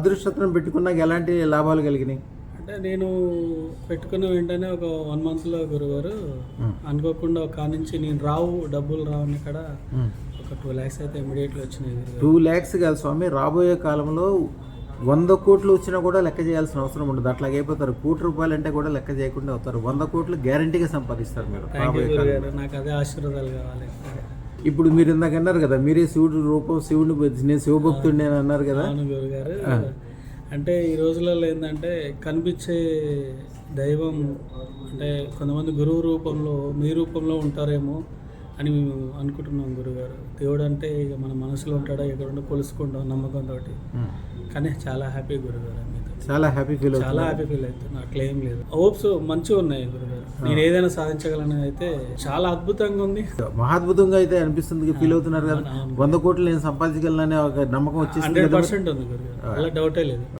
అదృష్టం పెట్టుకున్నాక ఎలాంటి లాభాలు కలిగినాయి? అంటే నేను పెట్టుకున్న వెంటనే ఒక 1 monthలో గురుగారు అనుకోకుండా ఒక నుంచి నేను డబ్బులు రావని ఇక్కడ ఒక 2 lakhs అయితే ఇమీడియట్లీ వచ్చినాయి గురుగారు. 2 lakhs కాదు స్వామి, రాబోయే కాలంలో 100 కోట్లు వచ్చినా కూడా లెక్క చేయాల్సిన అవసరం ఉండదు. అట్లాగే అయిపోతారు. ₹1,00,00,000 అంటే కూడా లెక్క చేయకుండా అవుతారు. 100 కోట్లు గ్యారంటీగా సంపాదిస్తారు మీరు రాబోయే కాలంలో. నాకు అదే ఆశీర్వాదాలు కావాలి. ఇప్పుడు మీరు ఇందాక అన్నారు కదా, మీరే శివుడు రూపం, శివుడిని నేను శివభక్తుడిని అని అన్నారు కదా. అవును గురుగారు. అంటే ఈ రోజులలో ఏంటంటే కనిపించే దైవం అంటే కొంతమంది గురువు రూపంలో మీ రూపంలో ఉంటారేమో అని మేము అనుకుంటున్నాం గురుగారు. దేవుడు అంటే ఇక మన మనసులో ఉంటాడో ఎక్కడ కొలుసుకుంటాం నమ్మకంతో. కానీ చాలా హ్యాపీ గురుగారు, చాలా హ్యాపీ ఫీల్ అవుతుంది. అట్లా ఏం లేదు, హోప్స్ మంచిగా ఉన్నాయి గురుగారు. నేను ఏదైనా సాధించగలను అయితే చాలా అద్భుతంగా ఉంది. మహాద్భుతంగా అయితే అనిపిస్తుంది. ఫీల్ అవుతున్నారు కదా, 100 కోట్లు నేను సంపాదించగలననే ఒక నమ్మకం వచ్చేసి 100% ఉంది గురుగారు, అలా డౌటే లేదు.